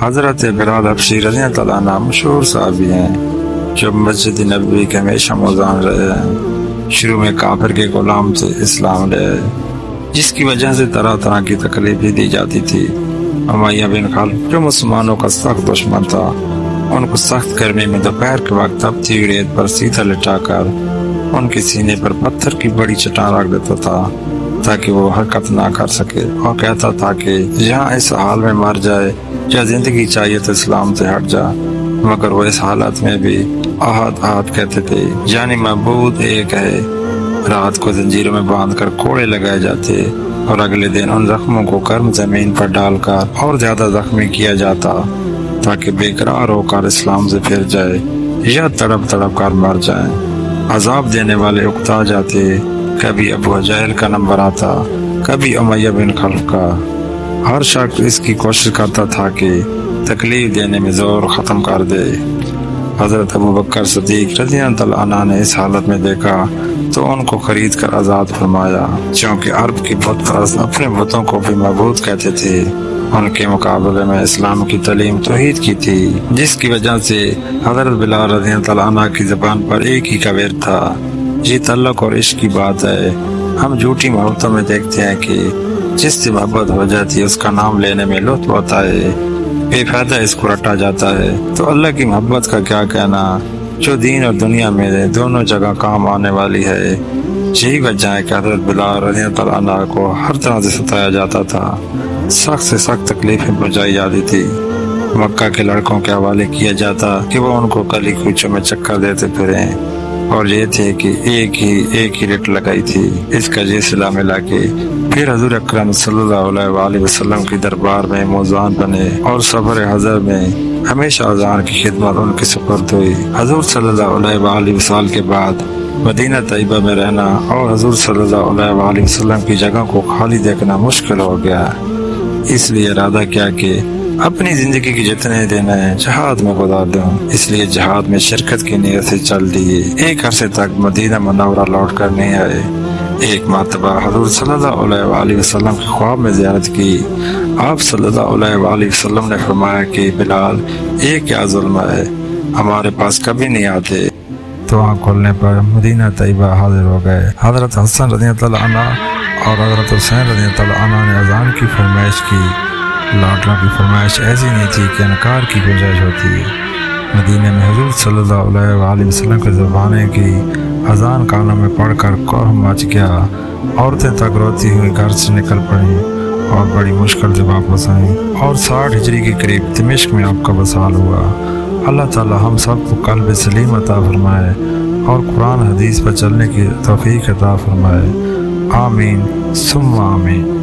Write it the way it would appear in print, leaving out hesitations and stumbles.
حضرت بلال حبشی رضی اللہ عنہ مشہور صحابی ہیں جو مسجد نبوی کے ہمیشہ موزان رہے ہیں۔ شروع میں کافر کے غلام سے اسلام لے، جس کی وجہ سے طرح طرح کی تکلیفیں دی جاتی تھی۔ امیہ بن خلف جو مسلمانوں کا سخت دشمن تھا، ان کو سخت گرمی میں دوپہر کے وقت تپتی ہوئی ریت پر سیدھا لٹا کر ان کے سینے پر پتھر کی بڑی چٹان رکھ دیتا تھا تاکہ وہ حرکت نہ کر سکے، اور کہتا تھا کہ یہاں اس حال میں مر جائے یا زندگی چاہیے تو اسلام سے ہٹ جا، مگر وہ اس حالت میں بھی احد احد کہتے تھے، یعنی معبود ایک ہے۔ رات کو زنجیروں میں باندھ کر کوڑے لگائے جاتے اور اگلے دن ان زخموں کو گرم زمین پر ڈال کر اور زیادہ زخمی کیا جاتا تاکہ بے قرار ہو کر اسلام سے پھر جائے یا تڑپ تڑپ کر مر جائیں۔ عذاب دینے والے اکتا جاتے، کبھی ابو جہل کا نمبر آتا، کبھی امیہ بن خلف کا۔ ہر شخص اس کی کوشش کرتا تھا کہ تکلیف دینے میں زور ختم کر دے۔ حضرت ابوبکر صدیق رضی اللہ عنہ نے اس حالت میں دیکھا تو ان کو خرید کر آزاد فرمایا، چونکہ عرب کی بت پرست اپنے بتوں کو بھی معبود کہتے تھے۔ ان کے مقابلے میں اسلام کی تعلیم توحید کی تھی، جس کی وجہ سے حضرت بلال رضی اللہ عنہ کی زبان پر ایک ہی کا ورد تھا، یہ تعلق اور عشق کی بات ہے۔ ہم جھوٹی محبتوں میں دیکھتے ہیں کہ جس سے محبت ہو جاتی ہے اس کا نام لینے میں لطف ہوتا ہے، بے فائدہ اس کو رٹا جاتا ہے، تو اللہ کی محبت کا کیا کہنا جو دین اور دنیا میں دونوں جگہ کام آنے والی ہے۔ یہی وجہ ہے کہ حضرت بلال رضی اللہ عنہ کو ہر طرح سے ستایا جاتا تھا، سخت سے سخت تکلیفیں پہنچائی جاتی تھی۔ مکہ کے لڑکوں کے حوالے کیا جاتا کہ وہ ان کو گلی کوچوں میں چکر دیتے پھریں، اور یہ تھے کہ ایک ہی رٹ لگائی تھی۔ اس کا یہ صلہ ملا کہ پھر حضور اکرم صلی اللہ علیہ وآلہ وسلم کی دربار میں موزان بنے، اور سفر حضر میں ہمیشہ اذان کی خدمت ان کی سپرد ہوئی۔ حضور صلی اللہ علیہ وآلہ وسلم کے بعد مدینہ طیبہ میں رہنا اور حضور صلی اللہ علیہ وآلہ وسلم کی جگہ کو خالی دیکھنا مشکل ہو گیا، اس لیے ارادہ کیا کہ اپنی زندگی کے جتنے دن ہیں جہاد میں گزار دوں۔ اس لیے جہاد میں شرکت کی نیت سے چل دیے۔ ایک عرصے تک مدینہ منورہ لوٹ کر نہیں آئے۔ ایک مرتبہ حضور صلی اللہ علیہ وآلہ وسلم کے خواب میں زیارت کی۔ آپ صلی اللہ علیہ وآلہ وسلم نے فرمایا کہ بلال یہ کیا ظلم ہے، ہمارے پاس کبھی نہیں آتے۔ تو آنکھ کھولنے پر مدینہ طیبہ حاضر ہو گئے۔ حضرت حسن رضی اللہ عنہ اور حضرت حسین رضی اللہ عنہ نے اذان کی فرمائش کی۔ لوٹنے کی فرمائش ایسی نہیں تھی کہ انکار کی گنجائش ہوتی۔ مدینہ میں حضور صلی اللہ علیہ وآلہ وسلم کے زبانیں کی اذان کانوں میں پڑھ کر قہر مچ گیا۔ عورتیں تک روتی ہوئی گھر سے نکل پڑیں اور بڑی مشکل سے واپس آئیں، اور 60 ہجری کے قریب دمشق میں آپ کا وصال ہوا۔ اللہ تعالی ہم سب کو قلب سلیم عطا فرمائے اور قرآن حدیث پر چلنے کی توفیق عطا فرمائے، آمین ثم آمین۔